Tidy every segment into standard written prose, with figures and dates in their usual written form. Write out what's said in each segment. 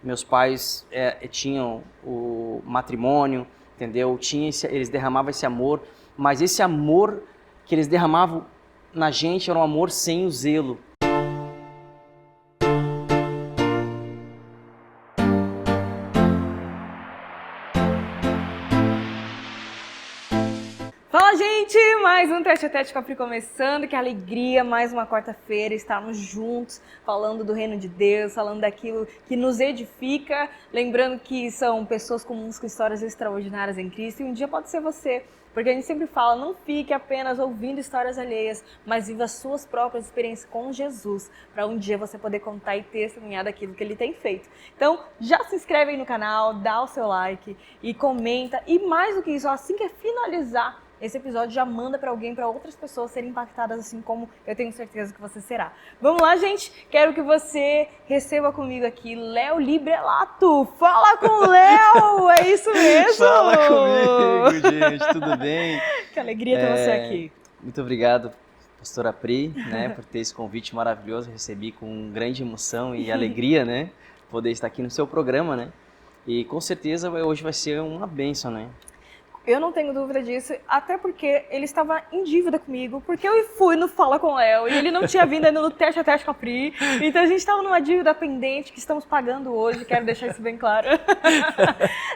Meus pais tinham o matrimônio, entendeu? Eles derramavam esse amor, mas esse amor que eles derramavam na gente era um amor sem o zelo. Fala, gente! Mais um Tete a Tete Capri começando, que alegria, mais uma quarta-feira estarmos juntos, falando do reino de Deus, falando daquilo que nos edifica, lembrando que são pessoas comuns com histórias extraordinárias em Cristo, e um dia pode ser você, porque a gente sempre fala, não fique apenas ouvindo histórias alheias, mas viva as suas próprias experiências com Jesus, para um dia você poder contar e testemunhar daquilo que Ele tem feito. Então, já se inscreve aí no canal, dá o seu like e comenta, e mais do que isso, assim que finalizar esse episódio, já manda para alguém, para outras pessoas serem impactadas assim como eu tenho certeza que você será. Vamos lá, gente? Quero que você receba comigo aqui Léo Librelato. Fala com o Léo! É isso mesmo? Fala comigo, gente, tudo bem? Que alegria ter você aqui. Muito obrigado, pastora Pri, né, por ter esse convite maravilhoso. Recebi com grande emoção e alegria, né, poder estar aqui no seu programa, né? E com certeza hoje vai ser uma bênção, né? Eu não tenho dúvida disso, até porque ele estava em dívida comigo, porque eu fui no Fala com o Léo e ele não tinha vindo ainda no Tete a Tete Capri, então a gente estava numa dívida pendente que estamos pagando hoje, quero deixar isso bem claro,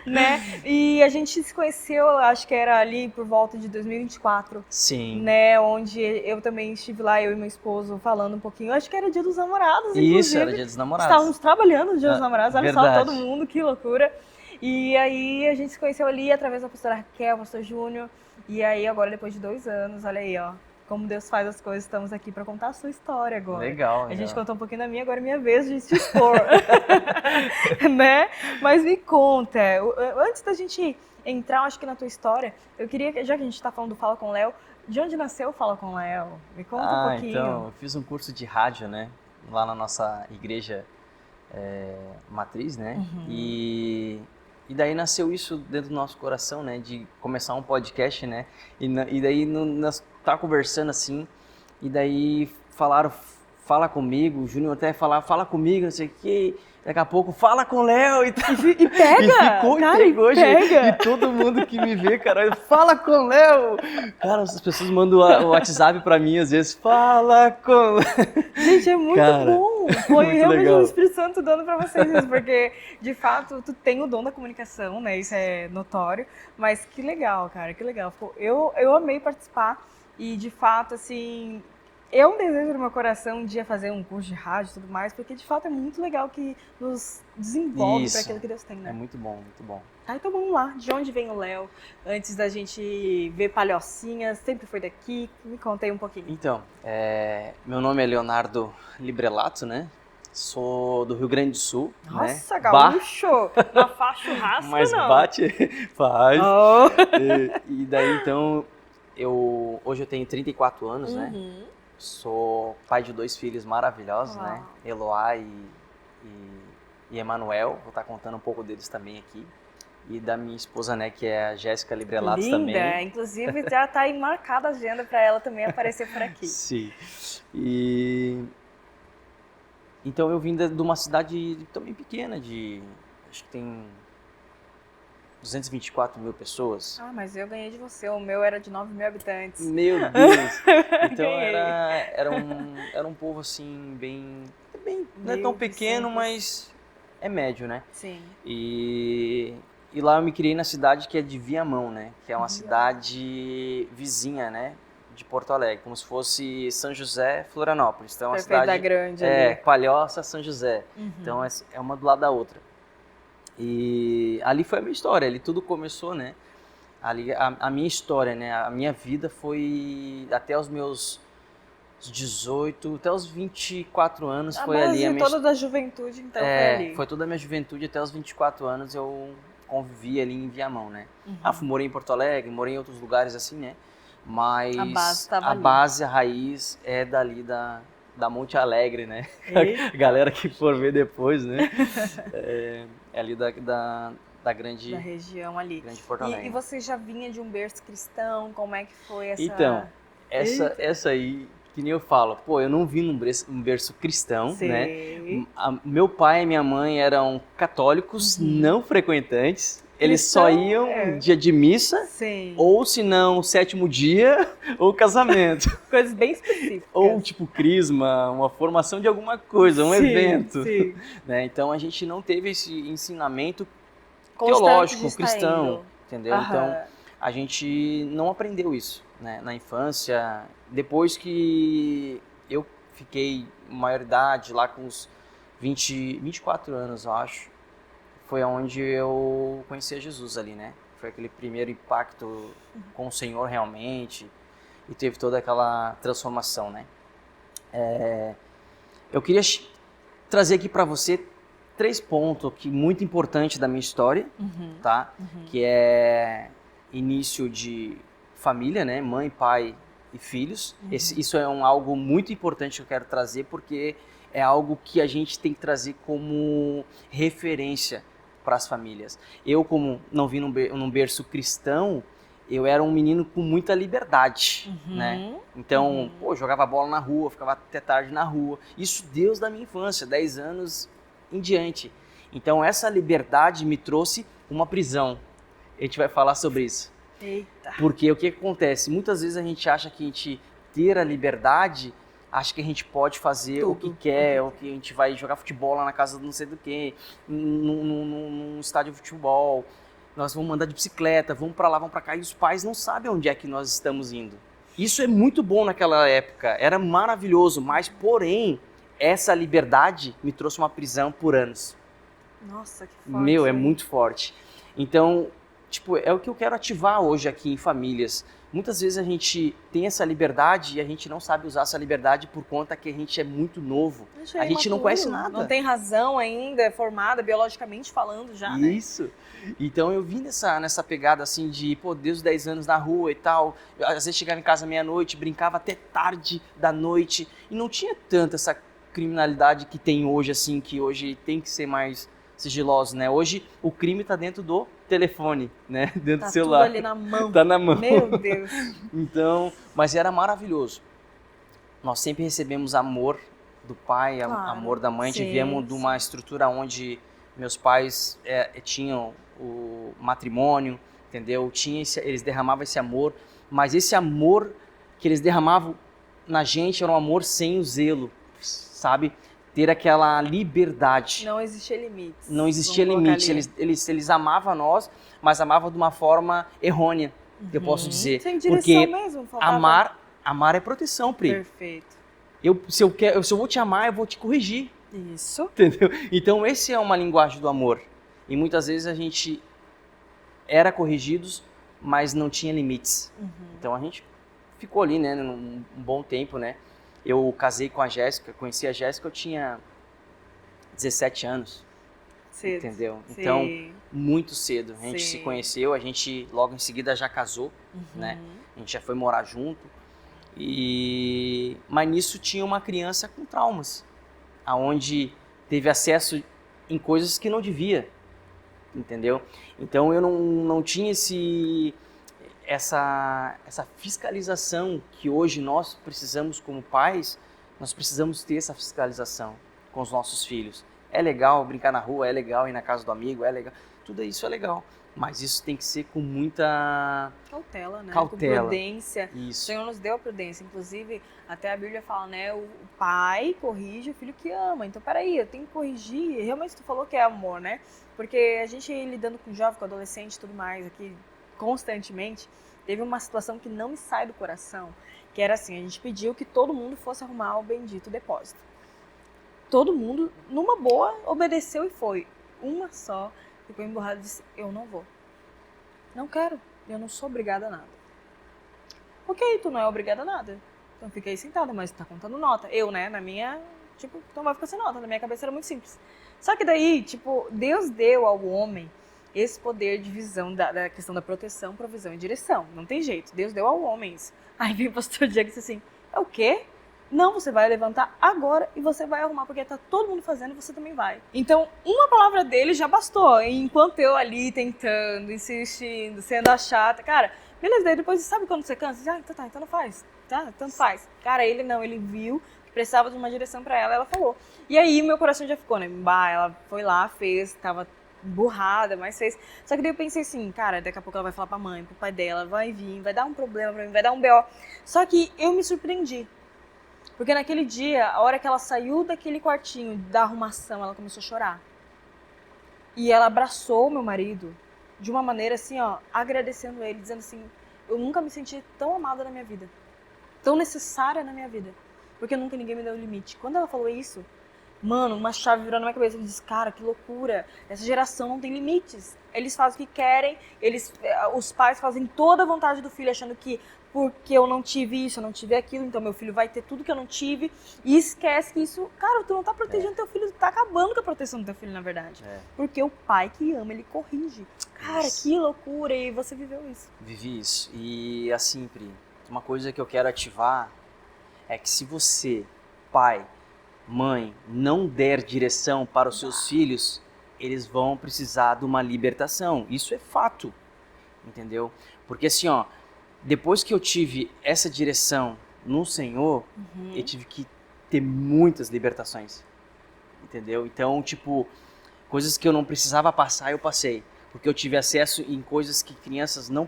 né? E a gente se conheceu, acho que era ali por volta de 2024. Sim. Né? Onde eu também estive lá, eu e meu esposo, falando um pouquinho, acho que era Dia dos Namorados, inclusive. Isso, era Dia dos Namorados. Estávamos trabalhando no Dia dos Namorados, olha verdade. só, todo mundo, que loucura. E aí a gente se conheceu ali através da pastora Raquel, pastor Júnior. E aí agora, depois de 2 anos, olha aí, ó, como Deus faz as coisas, estamos aqui para contar a sua história agora. Legal. A gente contou um pouquinho da minha, agora é minha vez de se expor. Né? Mas me conta, antes da gente entrar, acho que na tua história, eu queria, já que a gente está falando do Fala com o Léo, de onde nasceu o Fala com o Léo? Me conta um pouquinho. Então, eu fiz um curso de rádio, né, lá na nossa igreja matriz, né, e daí nasceu isso dentro do nosso coração, né, de começar um podcast, né, e daí nós tá conversando assim, e daí falaram, fala comigo, o Júnior até falava, fala comigo, não sei o quê, daqui a pouco, fala com o Léo, E pega! E pegou, gente, e todo mundo que me vê, cara, fala com o Léo! Cara, as pessoas mandam o WhatsApp pra mim, às vezes, fala com... Gente, é muito bom! Foi muito realmente legal. O Espírito Santo dando pra vocês isso, porque, de fato, tu tem o dom da comunicação, né, isso é notório, mas que legal, cara, que legal. Eu amei participar e, de fato, assim... É um desejo do meu coração um dia fazer um curso de rádio e tudo mais, porque de fato é muito legal que nos desenvolve para aquilo que Deus tem, né? É muito bom, muito bom. Tá, então vamos lá. De onde vem o Léo? Antes da gente ver Palhocinhas, sempre foi daqui? Me conta aí um pouquinho. Então, meu nome é Leonardo Librelato, né? Sou do Rio Grande do Sul. Nossa, né? gaúcho! Não faz churrasco, mas não. bate, faz. Oh. E daí, então, hoje eu tenho 34 anos, né? Sou pai de 2 filhos maravilhosos, né? Eloá e Emanuel. Vou estar contando um pouco deles também aqui. E da minha esposa, né, que é a Jéssica Librelato também. Linda! Inclusive já tá aí marcada a agenda para ela também aparecer por aqui. Sim. Então eu vim de uma cidade também pequena, acho que tem 224 mil pessoas. Ah, mas eu ganhei de você, o meu era de 9 mil habitantes. Meu Deus! Então era um povo assim, bem não é tão pequeno, mas é médio, né? Sim. E lá eu me criei na cidade que é de Viamão, né? Que é uma cidade vizinha, né? De Porto Alegre, como se fosse São José, Florianópolis. Então, é uma cidade grande. Palhoça, São José. Então, é uma do lado da outra. E ali foi a minha história, ali tudo começou, né? Ali a minha história, né? A minha vida foi até os meus 18, até os 24 anos foi ali a minha toda da juventude, então foi ali. Foi toda a minha juventude, até os 24 anos eu convivi ali em Viamão, né? Morei em Porto Alegre, morei em outros lugares assim, né? Mas a base, a raiz é dali da Monte Alegre, né? A galera que for ver depois, né? É ali da grande... Da região ali. Grande Porto Alegre. E você já vinha de um berço cristão? Como é que foi essa... Então, essa aí que nem eu falo, pô, eu não vim num berço cristão, Sei. né? Meu pai e minha mãe eram católicos, não frequentantes. Eles só Cristão, iam dia de missa, Sim. ou se não, sétimo dia, ou casamento. Coisas bem específicas. Ou tipo crisma, uma formação de alguma coisa, um Sim, evento. sim. Né? Então a gente não teve esse ensinamento Constante teológico, de estar cristão, indo. entendeu? Aham. Então a gente não aprendeu isso, né? Na infância. Depois que eu fiquei maioridade, lá com uns 24 anos, eu acho, foi onde eu conheci a Jesus ali, né? Foi aquele primeiro impacto com o Senhor realmente, e teve toda aquela transformação, né? Eu queria trazer aqui para você 3 pontos que muito importantes da minha história, tá? Que é início de família, né? Mãe, pai e filhos. Isso é algo muito importante que eu quero trazer, porque é algo que a gente tem que trazer como referência para as famílias. Eu, como não vim num berço cristão, eu era um menino com muita liberdade, né? Então, pô, jogava bola na rua, ficava até tarde na rua. Isso desde a minha infância, 10 anos em diante. Então, essa liberdade me trouxe uma prisão. A gente vai falar sobre isso. Eita. Porque o que acontece? Muitas vezes a gente acha que a gente ter a liberdade, acha que a gente pode fazer o que quer, ou que a gente vai jogar futebol lá na casa do não sei do que, num estádio de futebol, nós vamos andar de bicicleta, vamos para lá, vamos para cá, e os pais não sabem onde é que nós estamos indo. Isso é muito bom naquela época, era maravilhoso, mas porém, essa liberdade me trouxe uma prisão por anos. Nossa, que forte. Meu, é muito forte. Então, tipo, é o que eu quero ativar hoje aqui em famílias. Muitas vezes a gente tem essa liberdade e a gente não sabe usar essa liberdade por conta que a gente é muito novo. A gente não conhece nada. Não tem razão ainda, é formada biologicamente falando já, né? Isso. Então eu vim nessa pegada assim de, pô, desde os 10 anos na rua e tal. Às vezes chegava em casa meia-noite, brincava até tarde da noite. E não tinha tanta essa criminalidade que tem hoje, assim, que hoje tem que ser mais sigiloso, né? Hoje o crime tá dentro do telefone, né? Dentro do celular. Tá tudo ali na mão. Tá na mão. Meu Deus. Então, mas era maravilhoso. Nós sempre recebemos amor do pai, Claro, amor da mãe. sim, Viemos de uma estrutura onde meus pais tinham o matrimônio, entendeu? Eles derramavam esse amor, mas esse amor que eles derramavam na gente era um amor sem o zelo, sabe? Ter aquela liberdade. Não existia limites. Não existia limite. Eles amavam nós, mas amavam de uma forma errônea, eu posso dizer. Sem direção porque mesmo, faltava... amar é proteção, Pri. Perfeito. Se eu vou te amar, eu vou te corrigir. Isso. Entendeu? Então, esse é uma linguagem do amor. E muitas vezes a gente era corrigidos, mas não tinha limites. Então, a gente ficou ali, né, um bom tempo, né? Eu casei com a Jéssica, conheci a Jéssica, eu tinha 17 anos. Cedo. Entendeu? Sim. Então, muito cedo. A gente Sim. se conheceu, a gente logo em seguida já casou, né? A gente já foi morar junto. Mas nisso tinha uma criança com traumas, aonde teve acesso em coisas que não devia, entendeu? Então eu não tinha essa fiscalização que hoje nós precisamos como pais, nós precisamos ter essa fiscalização com os nossos filhos. É legal brincar na rua, é legal ir na casa do amigo, é legal, tudo isso é legal, mas isso tem que ser com muita cautela, né? Cautela. Com prudência. Isso. O Senhor nos deu a prudência. Inclusive, até a Bíblia fala, né? O pai corrige o filho que ama. Então, peraí, eu tenho que corrigir. Realmente, tu falou que é amor, né? Porque a gente lidando com jovem, com adolescente e tudo mais aqui, constantemente, teve uma situação que não me sai do coração, que era assim, a gente pediu que todo mundo fosse arrumar o bendito depósito. Todo mundo, numa boa, obedeceu e foi. Uma só ficou emburrada e disse, eu não vou. Não quero. Eu não sou obrigada a nada. Ok, tu não é obrigada a nada. Então fiquei sentada, mas tá contando nota. Eu, né, na minha, tipo, então vai ficar sem nota. Na minha cabeça era muito simples. Só que daí, tipo, Deus deu ao homem esse poder de visão da questão da proteção, provisão e direção. Não tem jeito. Deus deu ao homem isso. Aí veio o pastor Diego e disse assim, é o quê? Não, você vai levantar agora e você vai arrumar, porque tá todo mundo fazendo e você também vai. Então, uma palavra dele já bastou. Enquanto eu ali tentando, insistindo, sendo a chata. Cara, beleza, daí depois sabe quando você cansa? Ah, então tá, então não faz. tá, tanto faz. Cara, ele não, ele viu que precisava de uma direção pra ela falou. E aí meu coração já ficou, né? Bah, ela foi lá, fez, tava burrada, mas fez. Só que daí eu pensei assim, cara, daqui a pouco ela vai falar pra mãe, pro pai dela, vai vir, vai dar um problema pra mim, vai dar um BO. Só que eu me surpreendi. Porque naquele dia, a hora que ela saiu daquele quartinho da arrumação, ela começou a chorar. E ela abraçou meu marido de uma maneira assim, ó, agradecendo ele, dizendo assim, eu nunca me senti tão amada na minha vida, tão necessária na minha vida, porque nunca ninguém me deu limite. Quando ela falou isso, mano, uma chave virou na minha cabeça. Eu disse, cara, que loucura. Essa geração não tem limites. Eles fazem o que querem, os pais fazem toda a vontade do filho, achando que porque eu não tive isso, eu não tive aquilo, então meu filho vai ter tudo que eu não tive. E esquece que isso, cara, tu não tá protegendo teu filho, tu tá acabando com a proteção do teu filho, na verdade. Porque o pai que ama, ele corrige. Cara, que loucura. E você viveu isso. Vivi isso. E assim, Pri, uma coisa que eu quero ativar é que se você, pai, mãe, não der direção para os seus filhos, eles vão precisar de uma libertação. Isso é fato, entendeu? Porque assim, ó, depois que eu tive essa direção no Senhor, eu tive que ter muitas libertações, entendeu? Então, tipo, coisas que eu não precisava passar, eu passei. Porque eu tive acesso em coisas que crianças não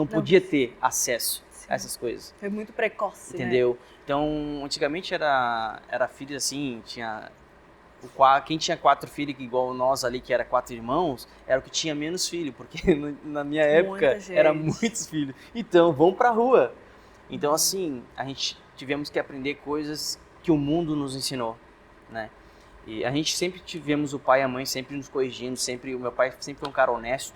podia ter acesso a essas coisas. Foi muito precoce, entendeu? Né? Então, antigamente era filho assim, quem tinha 4 filhos igual nós ali, que era 4 irmãos, era o que tinha menos filho, porque na minha época era muitos filhos. Então, vão pra rua. Então, assim, a gente tivemos que aprender coisas que o mundo nos ensinou, né? E a gente sempre tivemos o pai e a mãe sempre nos corrigindo, o meu pai sempre foi um cara honesto,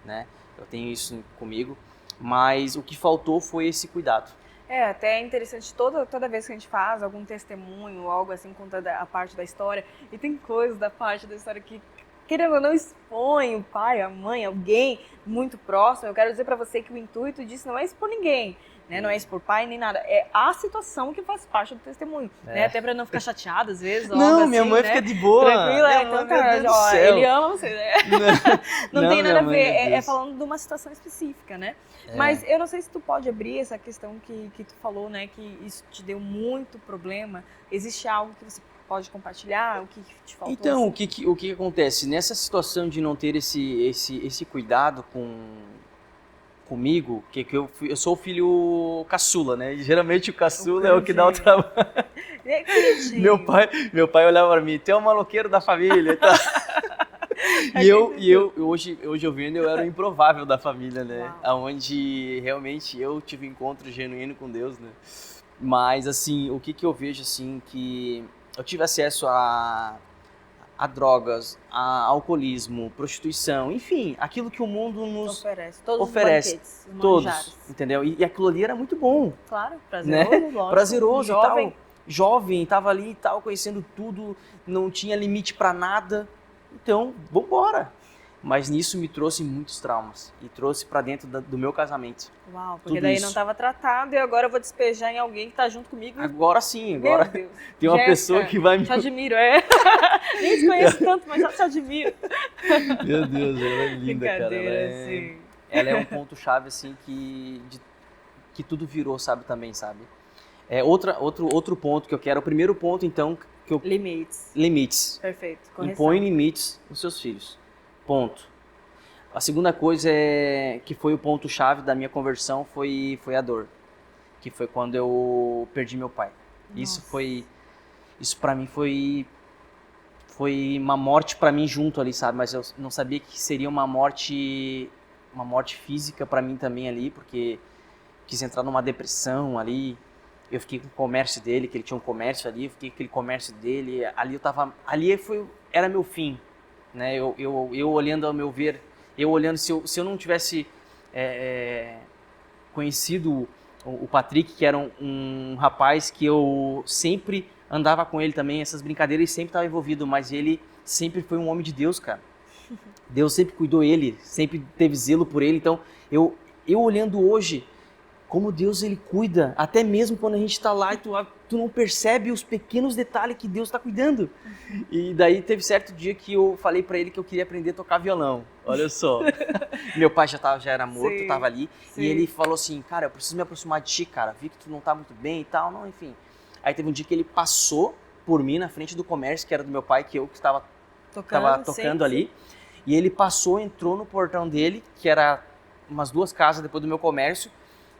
né? Eu tenho isso comigo, mas o que faltou foi esse cuidado. Até é interessante, toda vez que a gente faz algum testemunho, algo assim, conta a parte da história, e tem coisas da parte da história que, querendo ou não, expõe o pai, a mãe, alguém muito próximo. Eu quero dizer pra você que o intuito disso não é expor ninguém, né? Não é expor pai nem nada, é a situação que faz parte do testemunho, né? Até pra não ficar chateado às vezes. Não, assim, minha mãe fica de boa. Tranquila, então tá, ó, ele ama você, né? Não tem nada a ver, é falando de uma situação específica, né? Mas eu não sei se tu pode abrir essa questão que tu falou, né? Que isso te deu muito problema. Existe algo que você pode compartilhar? O que te faltou? Então, assim? o que acontece? Nessa situação de não ter esse cuidado comigo, que eu sou o filho caçula, né? E geralmente o caçula é o que dá o trabalho. Meu pai olhava para mim, tu é o maloqueiro da família e tal. Hoje eu vendo, eu era o improvável da família, né? Onde realmente eu tive um encontro genuíno com Deus, né? Mas assim, o que eu vejo assim, que eu tive acesso a drogas, a alcoolismo, prostituição, enfim, aquilo que o mundo nos oferece. Todos os banquetes, todos, entendeu? E aquilo ali era muito bom. Claro, prazeroso, né? Lógico. Prazeroso jovem. E tal. Jovem, tava ali e tal, conhecendo tudo, não tinha limite pra nada. Então, vambora. Mas nisso me trouxe muitos traumas e trouxe pra dentro do meu casamento. Uau, porque daí não estava tratado e agora eu vou despejar em alguém que tá junto comigo. Agora sim, agora tem uma pessoa que vai me... Te admiro, Nem te conheço tanto, mas já te admiro. Meu Deus, ela é linda, cara. Ela é um ponto-chave, assim, que tudo virou, sabe, também, sabe? Outro ponto que eu quero, o primeiro ponto, então... Limites. Perfeito. Correção. Impõe limites nos seus filhos. Ponto. A segunda coisa que foi o ponto-chave da minha conversão foi a dor. Que foi quando eu perdi meu pai. Nossa. Isso pra mim foi uma morte pra mim junto ali, sabe? Mas eu não sabia que seria uma morte física pra mim também ali, porque quis entrar numa depressão ali. Eu fiquei com o comércio dele, que ele tinha um comércio ali, eu fiquei com aquele comércio dele, era meu fim, né? Eu olhando ao meu ver, se eu não tivesse conhecido o Patrick, que era um rapaz que eu sempre andava com ele também, essas brincadeiras, ele sempre estava envolvido, mas ele sempre foi um homem de Deus, cara. Deus sempre cuidou ele, sempre teve zelo por ele, então eu olhando hoje, como Deus ele cuida, até mesmo quando a gente está lá e tu não percebe os pequenos detalhes que Deus está cuidando. E daí teve certo dia que eu falei para ele que eu queria aprender a tocar violão. Olha só. Meu pai já era morto, Sim, tava ali. sim. E ele falou assim, cara, eu preciso me aproximar de ti, cara. Vi que tu não tá muito bem e tal, não, enfim. Aí teve um dia que ele passou por mim na frente do comércio, que era do meu pai, que eu que estava tocando ali. E ele passou, entrou no portão dele, que era umas 2 casas depois do meu comércio,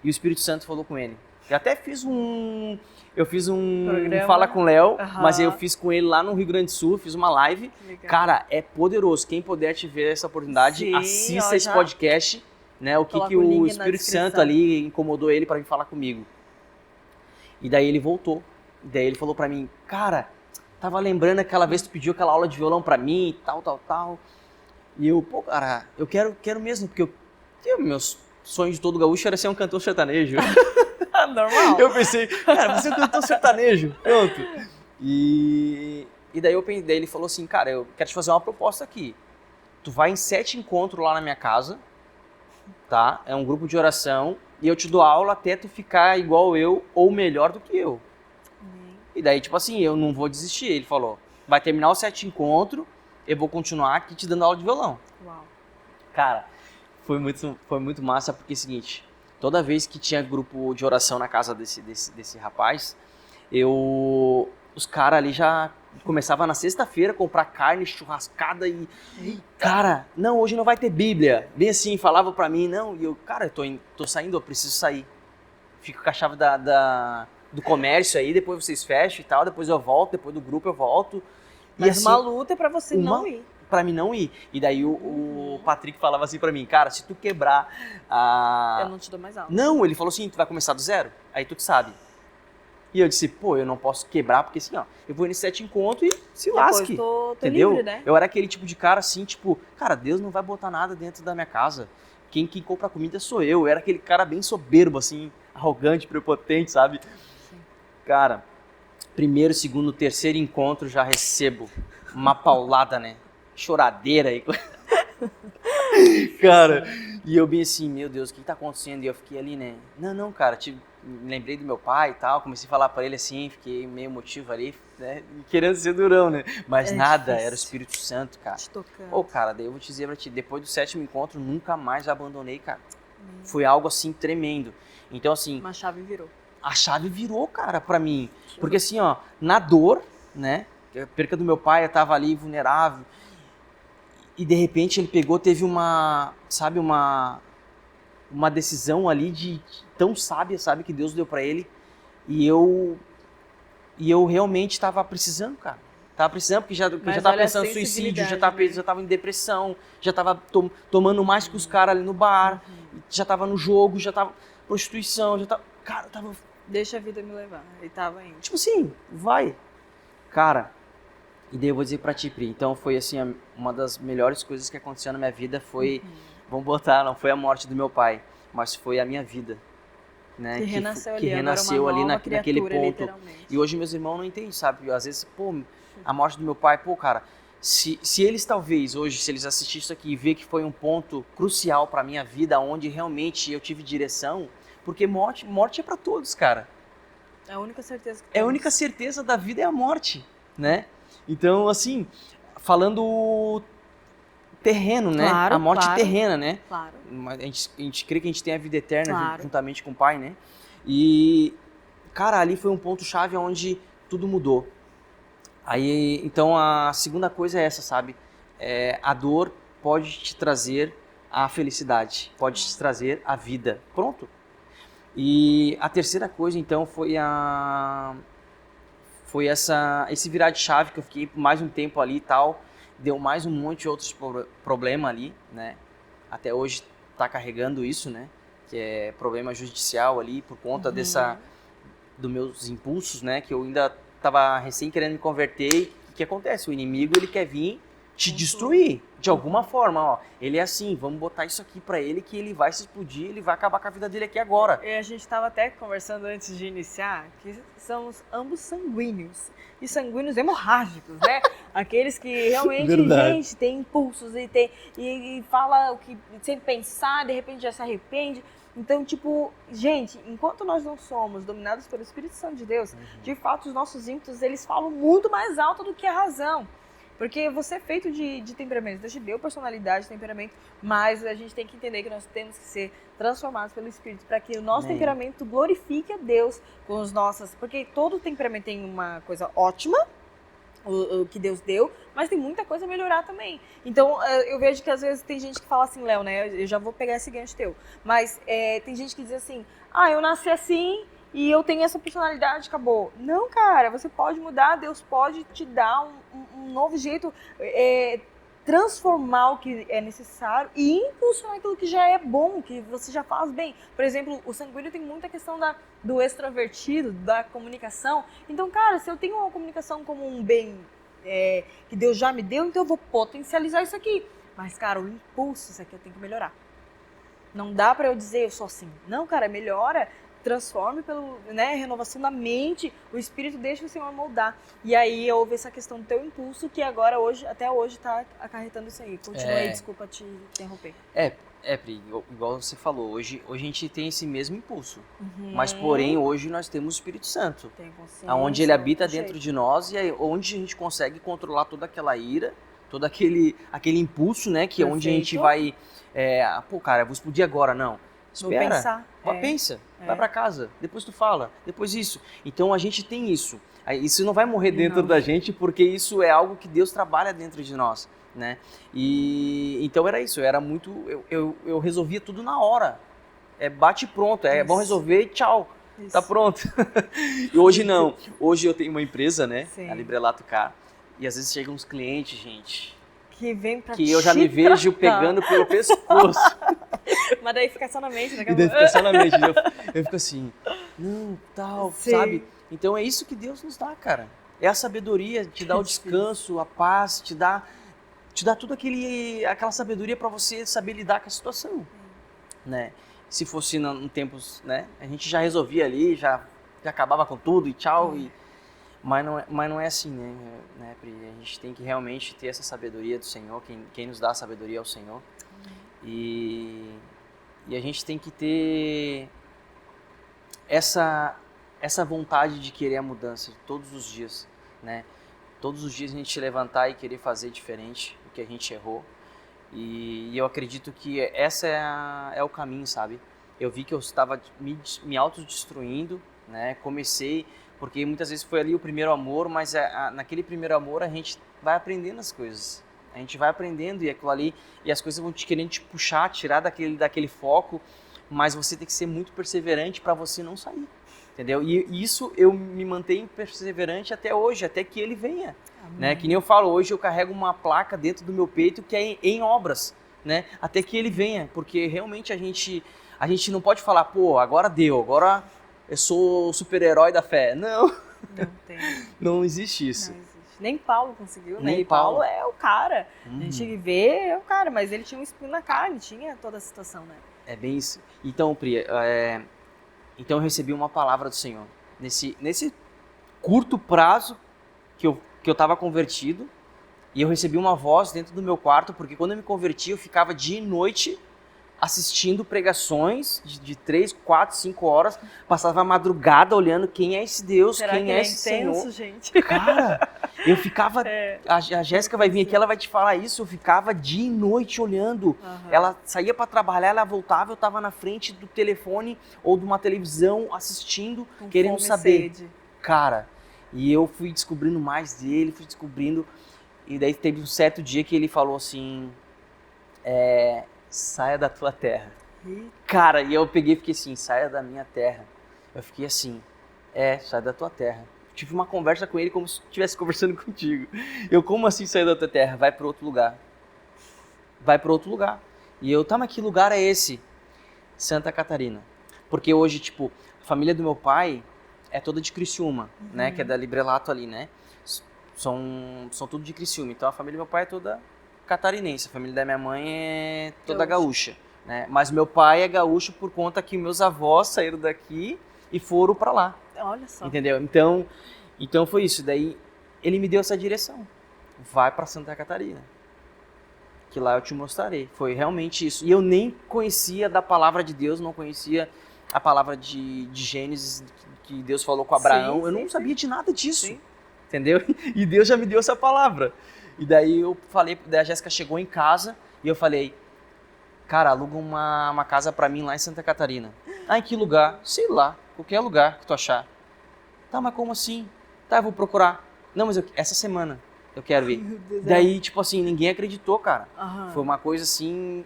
e o Espírito Santo falou com ele. Eu até fiz um Programa. Fala com o Léo, Uhum. mas eu fiz com ele lá no Rio Grande do Sul, fiz uma live. Legal. Cara, é poderoso. Quem puder tiver essa oportunidade, Sim, assista esse podcast, né? O que Coloca que o link o na Espírito descrição. Santo ali incomodou ele para vir falar comigo. E daí ele voltou. E daí ele falou para mim, cara, tava lembrando aquela vez que tu pediu aquela aula de violão para mim e tal. E eu, pô, cara, eu quero mesmo, porque meus sonhos de todo gaúcho era ser um cantor sertanejo. Normal. Eu pensei, cara, você é um cantor sertanejo, pronto. E daí daí ele falou assim, cara, eu quero te fazer uma proposta aqui. Tu vai em 7 encontros lá na minha casa, tá? É um grupo de oração e eu te dou aula até tu ficar igual eu ou melhor do que eu. E daí, tipo assim, eu não vou desistir. Ele falou, vai terminar os 7 encontros, eu vou continuar aqui te dando aula de violão. Uau. Cara, foi muito massa porque é o seguinte, toda vez que tinha grupo de oração na casa desse rapaz, os caras ali já começavam na sexta-feira a comprar carne churrascada e... Cara, não, hoje não vai ter Bíblia. Bem assim, falava pra mim, não, e eu, cara, eu tô saindo, eu preciso sair. Fico com a chave do comércio aí, depois vocês fecham e tal, depois eu volto, depois do grupo eu volto. Mas e assim, uma luta é pra você não ir. Pra mim não ir. E daí o Patrick falava assim pra mim, cara, se tu quebrar a... Eu não te dou mais aula. Não, ele falou assim, tu vai começar do zero, aí tu que sabe. E eu disse, pô, eu não posso quebrar, porque assim, ó, eu vou nesse 7 encontros e se lasque. Depois tô entendeu? livre, né? Eu era aquele tipo de cara assim, tipo, cara, Deus não vai botar nada dentro da minha casa. Quem compra comida sou eu. Eu era aquele cara bem soberbo, assim, arrogante, prepotente, sabe? Sim. Cara, primeiro, segundo, terceiro encontro já recebo uma paulada, né? Choradeira aí. Cara, e eu bem assim, meu Deus, o que tá acontecendo? E eu fiquei ali, né? Não, cara, me lembrei do meu pai e tal, comecei a falar pra ele assim, fiquei meio emotivo ali, né? Querendo ser durão, né? Mas nada, difícil. era o Espírito Santo, cara. Te tocando. Ô, cara, daí eu vou te dizer pra ti, depois do 7º encontro, nunca mais abandonei, cara. Foi algo assim tremendo. Então, assim, Uma chave virou. a chave virou, cara, pra mim. Porque assim, ó, na dor, né? A perca do meu pai, eu tava ali vulnerável. E de repente ele pegou, teve uma decisão ali tão sábia, sabe, que Deus deu pra ele. E eu realmente tava precisando, cara. Tava precisando, porque eu já tava pensando em suicídio, já tava em depressão, já tava tomando mais que os caras ali no bar, já tava no jogo, já tava prostituição, já tava... Cara, eu tava... Deixa a vida me levar. Ele tava indo. Tipo assim, vai. Cara, e daí eu vou dizer pra ti, Pri, então foi assim, uma das melhores coisas que aconteceu na minha vida foi, vamos botar, não foi a morte do meu pai, mas foi a minha vida, né? Que renasceu ali nova naquele criatura, ponto. literalmente. E hoje meus irmãos não entendem, sabe? Às vezes, pô, a morte do meu pai, pô, cara, se eles talvez hoje, se eles assistirem isso aqui e ver que foi um ponto crucial pra minha vida, onde realmente eu tive direção, porque morte é pra todos, cara. É a única certeza que É a temos. única certeza da vida é a morte, né? Então, assim, falando terreno, né? Claro, a morte claro. terrena, né? Claro. A gente crê que a gente tem a vida eterna Claro. juntamente com o Pai, né? E, cara, ali foi um ponto-chave onde tudo mudou. Aí, então, a segunda coisa é essa, sabe? A dor pode te trazer a felicidade, pode te trazer a vida. Pronto. E a terceira coisa, então, foi esse virar de chave que eu fiquei mais um tempo ali e tal, deu mais um monte de outros problemas ali, né? Até hoje tá carregando isso, né? Que é problema judicial ali por conta dos meus impulsos, né? Que eu ainda tava recém querendo me converter e o que acontece? O inimigo, ele quer vir te destruir de alguma forma, ó. Ele é assim, vamos botar isso aqui pra ele que ele vai se explodir, ele vai acabar com a vida dele aqui agora. E a gente estava até conversando antes de iniciar que somos ambos sanguíneos. E sanguíneos hemorrágicos, né? Aqueles que realmente, gente, tem impulsos e fala o que sem pensar, de repente já se arrepende. Então, tipo, gente, enquanto nós não somos dominados pelo Espírito Santo de Deus, de fato, os nossos ímpetos, eles falam muito mais alto do que a razão. Porque você é feito de temperamentos. Deus te deu personalidade, temperamento, mas a gente tem que entender que nós temos que ser transformados pelo Espírito para que o nosso temperamento glorifique a Deus com os nossos... Porque todo temperamento tem uma coisa ótima, o que Deus deu, mas tem muita coisa a melhorar também. Então, eu vejo que às vezes tem gente que fala assim, Léo, né? Eu já vou pegar esse gancho teu. Mas tem gente que diz assim, eu nasci assim e eu tenho essa personalidade, acabou. Não, cara, você pode mudar, Deus pode te dar um novo jeito, transformar o que é necessário e impulsionar aquilo que já é bom, que você já faz bem. Por exemplo, o sanguíneo tem muita questão do extrovertido, da comunicação. Então, cara, se eu tenho uma comunicação como um bem que Deus já me deu, então eu vou potencializar isso aqui. Mas, cara, o impulso, isso aqui eu tenho que melhorar. Não dá pra eu dizer, eu sou assim. Não, cara, melhora, transforme pelo, renovação da mente, o Espírito deixa o Senhor moldar. E aí houve essa questão do teu impulso que agora, até hoje, tá acarretando isso aí. Continua aí, desculpa te interromper. Pri, igual você falou, hoje a gente tem esse mesmo impulso, mas porém hoje nós temos o Espírito Santo, onde ele habita dentro de nós e é onde a gente consegue controlar toda aquela ira, todo aquele impulso, né, que é onde a gente vai, cara, eu vou explodir agora, não, espera, vou pensar, pensa, vai pra casa, depois tu fala, depois isso. Então a gente tem isso, isso não vai morrer dentro da gente porque isso é algo que Deus trabalha dentro de nós. Né? E então era isso, era muito, eu resolvia tudo na hora, bate pronto, bom resolver e tchau, tá pronto. E hoje não, hoje eu tenho uma empresa, né, a Librelato Car, e às vezes chegam uns clientes, gente, que vem pra que eu já me vejo pegando pelo pescoço. Mas daí fica só na mente, né? E daí fica só na mente, eu fico assim, não, tal, sabe? Então é isso que Deus nos dá, cara, é a sabedoria, te dá o descanso, a paz, te dá tudo aquela sabedoria para você saber lidar com a situação, né? Se fosse em tempos, né, a gente já resolvia ali, já acabava com tudo e tchau, mas não é assim, né, Pri? A gente tem que realmente ter essa sabedoria do Senhor, quem nos dá a sabedoria é o Senhor, e a gente tem que ter essa vontade de querer a mudança todos os dias, né? Todos os dias a gente levantar e querer fazer diferente do que a gente errou. E eu acredito que essa é o caminho, sabe? Eu vi que eu estava me autodestruindo, né? Comecei, porque muitas vezes foi ali o primeiro amor, mas naquele primeiro amor a gente vai aprendendo as coisas. A gente vai aprendendo e aquilo ali, e as coisas vão querendo te puxar, tirar daquele foco, mas você tem que ser muito perseverante para você não sair. Entendeu? E isso eu me mantenho perseverante até hoje, até que ele venha. Né? Que nem eu falo, hoje eu carrego uma placa dentro do meu peito que é em obras, né? Até que ele venha, porque realmente a gente não pode falar, pô, agora deu, agora eu sou o super-herói da fé. Não, não existe isso. Não existe. Nem Paulo conseguiu, né? E Paulo é o cara, a gente vê, é o cara, mas ele tinha um espinho na carne, tinha toda a situação, né? É bem isso. Então, Pri, então eu recebi uma palavra do Senhor. Nesse curto prazo que eu estava convertido, e eu recebi uma voz dentro do meu quarto, porque quando eu me converti, eu ficava dia e noite assistindo pregações de 3, 4, 5 horas, passava a madrugada olhando quem é esse Deus, quem é esse Senhor. Gente? Cara, eu ficava... A Jéssica vai vir aqui, ela vai te falar isso, eu ficava dia e noite olhando. Ela saía para trabalhar, ela voltava, eu estava na frente do telefone ou de uma televisão assistindo, com querendo saber. Cara, e eu fui descobrindo mais dele, e daí teve um certo dia que ele falou assim, saia da tua terra. Cara, e eu peguei e fiquei assim, saia da minha terra. Eu fiquei assim, sai da tua terra. Tive uma conversa com ele como se estivesse conversando contigo. Eu, como assim sair da tua terra? Vai para outro lugar. Vai para outro lugar. E eu, mas que lugar é esse? Santa Catarina. Porque hoje, tipo, a família do meu pai é toda de Criciúma, né? Que é da Librelato ali, né? São tudo de Criciúma. Então a família do meu pai é toda catarinense. A família da minha mãe é toda gaúcha, né? Mas meu pai é gaúcho por conta que meus avós saíram daqui e foram para lá. Olha só. Entendeu? Então foi isso. Daí ele me deu essa direção. Vai para Santa Catarina. que lá eu te mostrarei. Foi realmente isso. E eu nem conhecia da palavra de Deus, não conhecia a palavra de Gênesis, que Deus falou com Abraão. Eu não sabia de nada disso, entendeu? E Deus já me deu essa palavra. E daí eu falei, daí a Jéssica chegou em casa e eu falei, cara, aluga uma casa pra mim lá em Santa Catarina. Ah, em que lugar? Sei lá, qualquer lugar que tu achar. Tá, mas como assim? Tá, eu vou procurar. Não, mas essa semana eu quero ir. Daí, tipo assim, ninguém acreditou, cara. Foi uma coisa assim...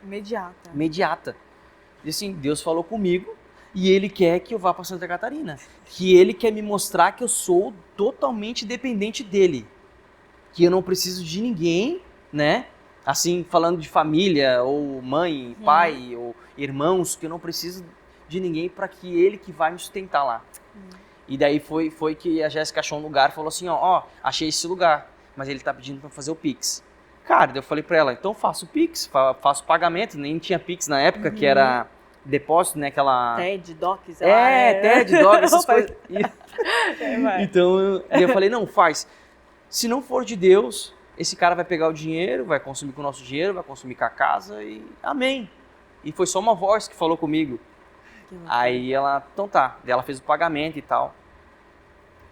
Imediata. E assim, Deus falou comigo e Ele quer que eu vá pra Santa Catarina. Que Ele quer me mostrar que eu sou totalmente dependente dEle. Que eu não preciso de ninguém, né? Assim, falando de família, ou mãe, pai, ou irmãos, que eu não preciso de ninguém para que Ele que vai me sustentar lá. E daí foi que a Jéssica achou um lugar e falou assim, ó, achei esse lugar, mas ele tá pedindo para fazer o Pix. Cara, eu falei para ela, então faço o Pix, faço o pagamento, nem tinha Pix na época, que era depósito, né, aquela... TED, Docs. TED, Docs, essas coisas. Então, eu falei, não, faz. Se não for de Deus, esse cara vai pegar o dinheiro, vai consumir com o nosso dinheiro, vai consumir com a casa e amém. E foi só uma voz que falou comigo. Aí ela, então tá, ela fez o pagamento e tal.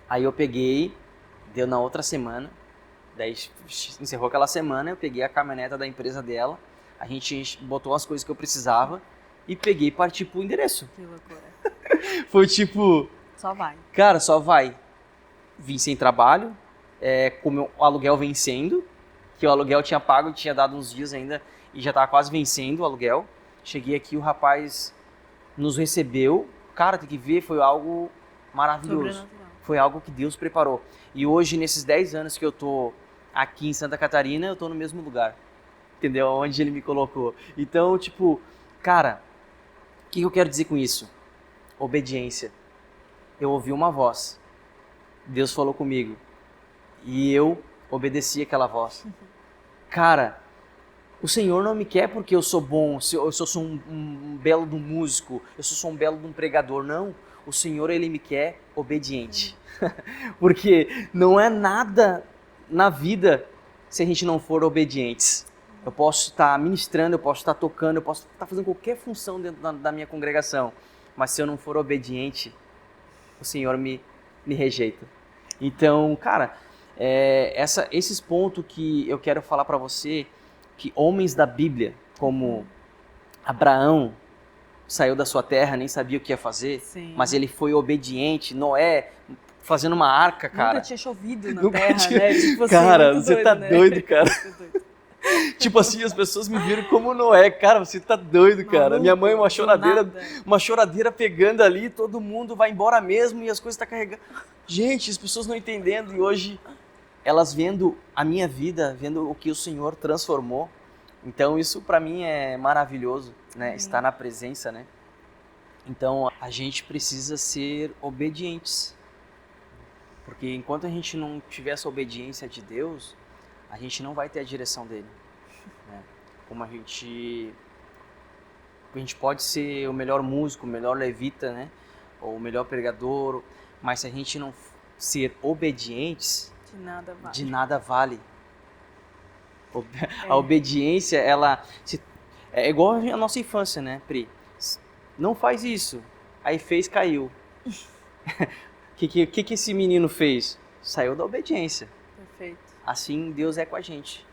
Aí eu peguei, deu na outra semana, daí encerrou aquela semana, eu peguei a caminhoneta da empresa dela, a gente botou as coisas que eu precisava e peguei e parti pro endereço. Que loucura. Foi tipo... Só vai. Cara, só vai. Vim sem trabalho, com o aluguel vencendo, que o aluguel tinha pago, tinha dado uns dias ainda e já tava quase vencendo o aluguel. Cheguei aqui, o rapaz nos recebeu. Cara, tem que ver, foi algo maravilhoso. Foi algo que Deus preparou. E hoje, nesses 10 anos que eu tô aqui em Santa Catarina, eu tô no mesmo lugar. Entendeu? Onde Ele me colocou. Então, tipo, cara, o que eu quero dizer com isso? Obediência. Eu ouvi uma voz. Deus falou comigo. E eu obedeci aquela voz. Cara, o Senhor não me quer porque eu sou bom, eu sou um belo de um músico, eu sou um belo de um pregador. Não, o Senhor, Ele me quer obediente. Porque não é nada na vida se a gente não for obedientes. Eu posso estar ministrando, eu posso estar tocando, eu posso estar fazendo qualquer função dentro da minha congregação. Mas se eu não for obediente, o Senhor me rejeita. Então, cara, esses pontos que eu quero falar para você, que homens da Bíblia, como Abraão, saiu da sua terra, nem sabia o que ia fazer, mas ele foi obediente. Noé, fazendo uma arca, cara. Nunca tinha chovido na terra, né? Tipo assim, cara, muito você doido, tá né? doido, cara. Tipo assim, as pessoas me viram como Noé. Cara, você tá doido, cara. Maluco, Minha mãe, uma nada. choradeira pegando ali, todo mundo vai embora mesmo e as coisas tá carregando. Gente, as pessoas não entendendo e hoje elas vendo a minha vida, vendo o que o Senhor transformou. Então isso pra mim é maravilhoso, né? Estar na presença, né? Então a gente precisa ser obedientes. Porque enquanto a gente não tiver essa obediência de Deus, a gente não vai ter a direção dele, né? Como a gente pode ser o melhor músico, o melhor levita, né? Ou o melhor pregador, mas se a gente não ser obedientes, de nada vale. A obediência, é igual a nossa infância, né, Pri? Não faz isso. Aí fez, caiu. O que esse menino fez? Saiu da obediência. Perfeito. Assim Deus é com a gente.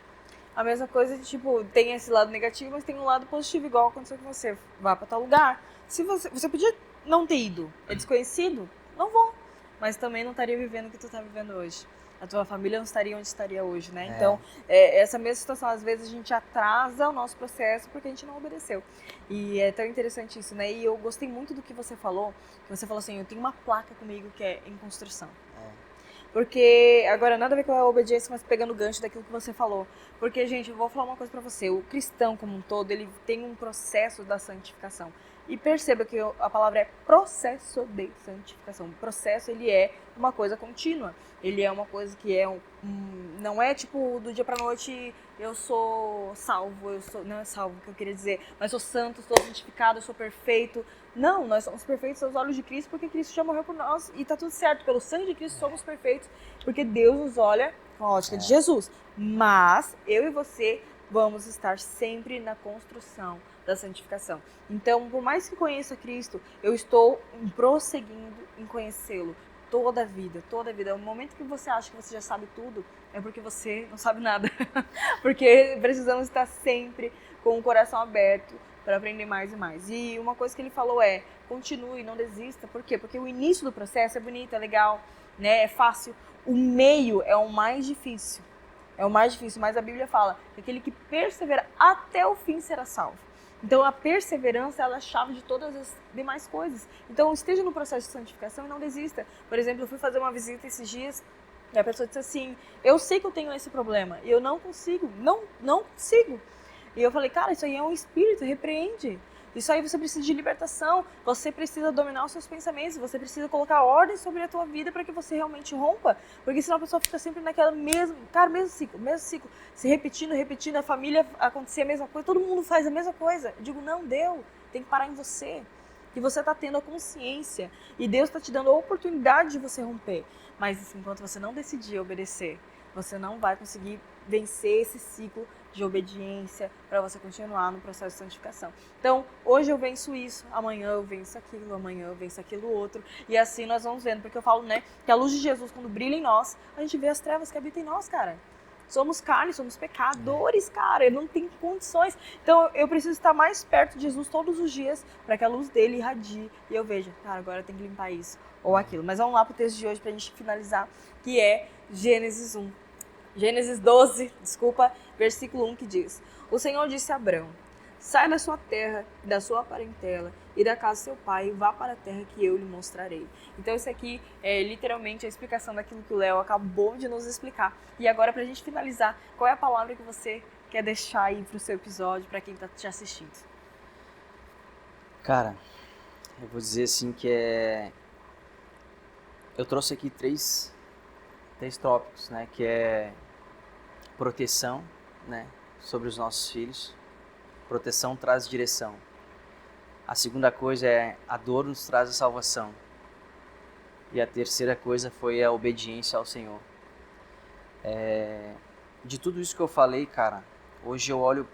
A mesma coisa, tipo, tem esse lado negativo, mas tem um lado positivo, igual aconteceu com você. Vá pra tal lugar. Se você podia não ter ido, é desconhecido, não vou. Mas também não estaria vivendo o que tu tá vivendo hoje. A tua família não estaria onde estaria hoje, né? Então, essa mesma situação, às vezes a gente atrasa o nosso processo porque a gente não obedeceu. E é tão interessante isso, né? E eu gostei muito do que você falou assim, eu tenho uma placa comigo que é em construção. Porque, agora, nada a ver com a obediência, mas pegando o gancho daquilo que você falou. Porque, gente, eu vou falar uma coisa pra você. O cristão, como um todo, ele tem um processo da santificação. E perceba que a palavra é processo de santificação. O processo, ele é uma coisa contínua. Ele é uma coisa que não é tipo do dia pra noite eu sou salvo, não é salvo o que eu queria dizer, mas sou santo, sou santificado, sou perfeito. Não, nós somos perfeitos aos olhos de Cristo porque Cristo já morreu por nós e tá tudo certo. Pelo sangue de Cristo somos perfeitos porque Deus nos olha com a ótica de Jesus. Mas eu e você vamos estar sempre na construção da santificação. Então, por mais que conheça Cristo, eu estou prosseguindo em conhecê-lo toda a vida, toda a vida. O momento que você acha que você já sabe tudo, é porque você não sabe nada. Porque precisamos estar sempre com o coração aberto para aprender mais e mais. E uma coisa que ele falou é, continue, não desista. Por quê? Porque o início do processo é bonito, é legal, né? É fácil. O meio é o mais difícil. É o mais difícil, mas a Bíblia fala que aquele que persevera até o fim será salvo. Então a perseverança ela é a chave de todas as demais coisas. Então esteja no processo de santificação e não desista. Por exemplo, eu fui fazer uma visita esses dias e a pessoa disse assim, eu sei que eu tenho esse problema e eu não consigo, não consigo. E eu falei, cara, isso aí é um espírito, repreende. Isso aí você precisa de libertação, você precisa dominar os seus pensamentos, você precisa colocar ordem sobre a tua vida para que você realmente rompa, porque senão a pessoa fica sempre naquela mesmo ciclo, se repetindo, a família acontecer a mesma coisa, todo mundo faz a mesma coisa. Eu digo, não, deu, tem que parar em você, que você está tendo a consciência e Deus está te dando a oportunidade de você romper, mas assim, enquanto você não decidir obedecer, você não vai conseguir vencer esse ciclo de obediência para você continuar no processo de santificação. Então, hoje eu venço isso, amanhã eu venço aquilo outro, e assim nós vamos vendo, porque eu falo, né, que a luz de Jesus, quando brilha em nós, a gente vê as trevas que habitam em nós, cara. Somos carne, somos pecadores, cara, não tem condições. Então, eu preciso estar mais perto de Jesus todos os dias para que a luz dele irradie e eu veja, cara, agora tem que limpar isso ou aquilo. Mas vamos lá pro texto de hoje pra gente finalizar, que é Gênesis 12, versículo 1, que diz: O Senhor disse a Abrão, sai da sua terra, da sua parentela e da casa do seu pai e vá para a terra que eu lhe mostrarei. Então isso aqui é literalmente a explicação daquilo que o Léo acabou de nos explicar. E agora, pra gente finalizar, qual é a palavra que você quer deixar aí pro seu episódio, para quem tá te assistindo? Cara, eu vou dizer assim que eu trouxe aqui três tópicos, né? Que é proteção, né? Sobre os nossos filhos. Proteção traz direção. A segunda coisa é a dor nos traz a salvação. E a terceira coisa foi a obediência ao Senhor. De tudo isso que eu falei, cara, hoje eu olho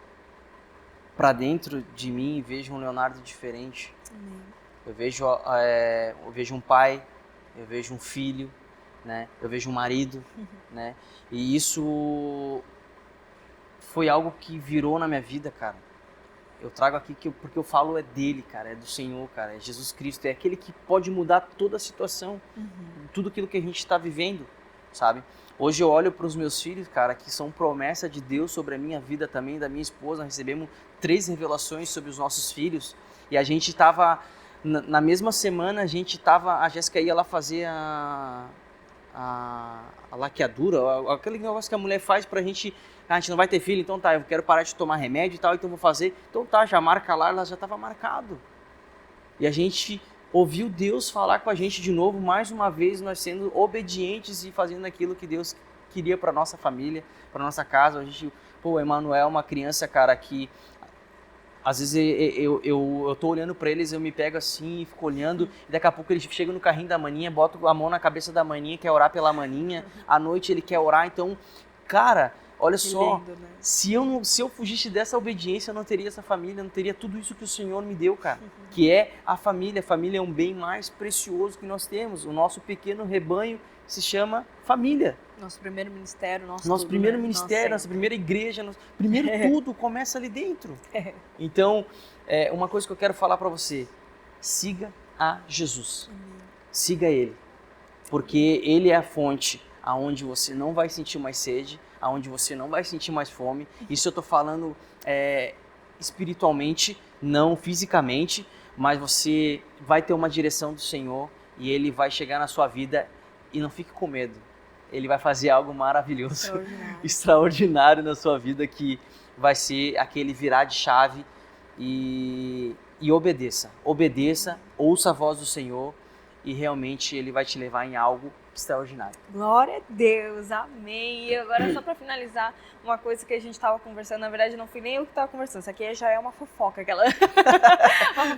pra dentro de mim e vejo um Leonardo diferente. Amém. Eu vejo um pai, eu vejo um filho, né? Eu vejo um marido, né? E isso foi algo que virou na minha vida, cara. Eu trago aqui porque eu falo é dele, cara, é do Senhor, cara, é Jesus Cristo, é aquele que pode mudar toda a situação, tudo aquilo que a gente está vivendo, sabe? Hoje eu olho para os meus filhos, cara, que são promessa de Deus sobre a minha vida também, da minha esposa. Recebemos 3 revelações sobre os nossos filhos e a gente tava, na mesma semana, a Jéssica ia lá fazer a laqueadura, aquele negócio que a mulher faz pra gente, a gente não vai ter filho, então tá, eu quero parar de tomar remédio e tal, então vou fazer, então tá, já marca lá, ela já estava marcado. E a gente ouviu Deus falar com a gente de novo, mais uma vez, nós sendo obedientes e fazendo aquilo que Deus queria para nossa família, para nossa casa. A gente, o Emanuel é uma criança, cara, que às vezes eu tô olhando pra eles, eu me pego assim, fico olhando, e daqui a pouco ele chega no carrinho da maninha, bota a mão na cabeça da maninha, quer orar pela maninha, à noite ele quer orar. Então, cara, olha só, lindo, né? se eu fugisse dessa obediência, eu não teria essa família, não teria tudo isso que o Senhor me deu, cara, que é a família. A família é um bem mais precioso que nós temos. O nosso pequeno rebanho se chama família. Nosso primeiro ministério, nosso primeiro ministério, nossa primeira igreja, primeiro tudo começa ali dentro. Então, uma coisa que eu quero falar para você, siga a Jesus. Siga Ele, porque Ele é a fonte aonde você não vai sentir mais sede, aonde você não vai sentir mais fome. Isso eu tô falando espiritualmente, não fisicamente, mas você vai ter uma direção do Senhor e Ele vai chegar na sua vida. E não fique com medo. Ele vai fazer algo maravilhoso, extraordinário na sua vida, que vai ser aquele virar de chave. E obedeça. Obedeça, ouça a voz do Senhor e realmente Ele vai te levar em algo extraordinário. Glória a Deus, amém. E agora, só para finalizar, uma coisa que a gente estava conversando, na verdade não fui nem eu que estava conversando, isso aqui já é uma fofoca, aquela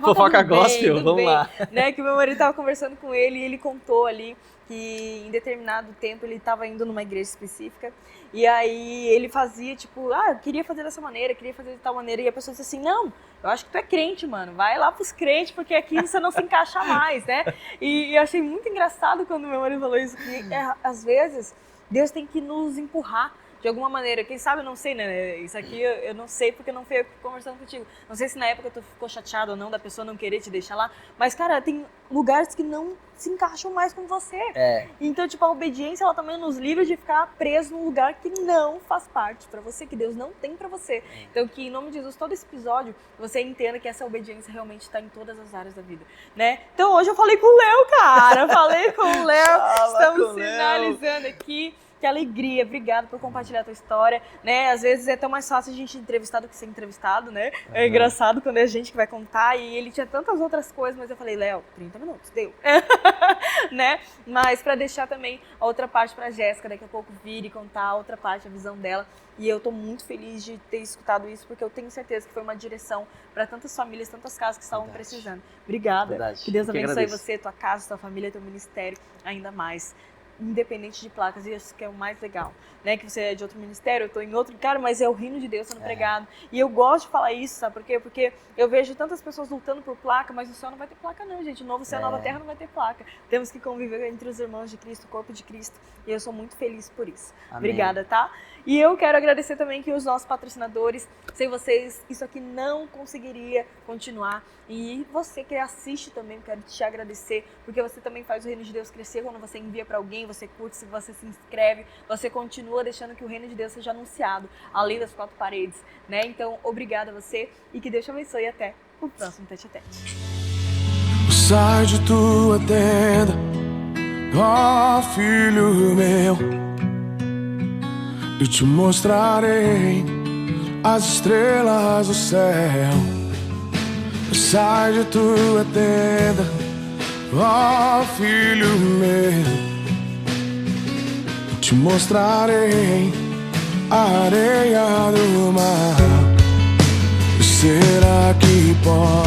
fofoca gospel, vamos lá. Né, que o meu marido estava conversando com ele e ele contou ali que em determinado tempo ele estava indo numa igreja específica e aí ele fazia tipo, eu queria fazer dessa maneira, queria fazer de tal maneira, e a pessoa disse assim, não, eu acho que tu é crente, mano, vai lá pros crentes porque aqui você não se encaixa mais, né? E eu achei muito engraçado quando meu marido falou isso, que às vezes Deus tem que nos empurrar de alguma maneira, quem sabe, eu não sei, né? Isso aqui eu não sei porque não fui eu conversando contigo. Não sei se na época tu ficou chateado ou não da pessoa não querer te deixar lá, mas, cara, tem lugares que não se encaixam mais com você. Então, tipo, a obediência, ela também nos livra de ficar preso num lugar que não faz parte pra você, que Deus não tem pra você. Então, que em nome de Jesus, todo esse episódio, você entenda que essa obediência realmente tá em todas as áreas da vida, né? Então, hoje eu falei com o Léo, cara, falei com o Léo, estamos finalizando aqui. Que alegria, obrigado por compartilhar a tua história, né? Às vezes é tão mais fácil a gente entrevistar do que ser entrevistado, né? É engraçado quando é a gente que vai contar e ele tinha tantas outras coisas, mas eu falei, Léo, 30 minutos, deu. Né? Mas pra deixar também a outra parte pra Jéssica, daqui a pouco vir e contar a outra parte, a visão dela. E eu tô muito feliz de ter escutado isso, porque eu tenho certeza que foi uma direção para tantas famílias, tantas casas que estavam precisando. Obrigada. Que Deus abençoe você, tua casa, tua família, teu ministério, ainda mais. Independente de placas, e isso que é o mais legal, né? Que você é de outro ministério, eu tô em outro, cara, mas é o reino de Deus sendo pregado. E eu gosto de falar isso, sabe por quê? Porque eu vejo tantas pessoas lutando por placa, mas o céu não vai ter placa não, gente. O novo céu, a nova terra não vai ter placa. Temos que conviver entre os irmãos de Cristo, o corpo de Cristo, e eu sou muito feliz por isso. Amém. Obrigada, tá? E eu quero agradecer também que os nossos patrocinadores, sem vocês, isso aqui não conseguiria continuar. E você que assiste também, quero te agradecer, porque você também faz o reino de Deus crescer quando você envia para alguém, você curte, se você se inscreve, você continua deixando que o reino de Deus seja anunciado, além das 4 paredes, né? Então, obrigada a você e que Deus te abençoe e até o próximo Tete a Tete. Sai de tua tenda, ó filho meu, e te mostrarei as estrelas do céu. Sai de tua tenda, ó filho meu, e te mostrarei a areia do mar. Será que pode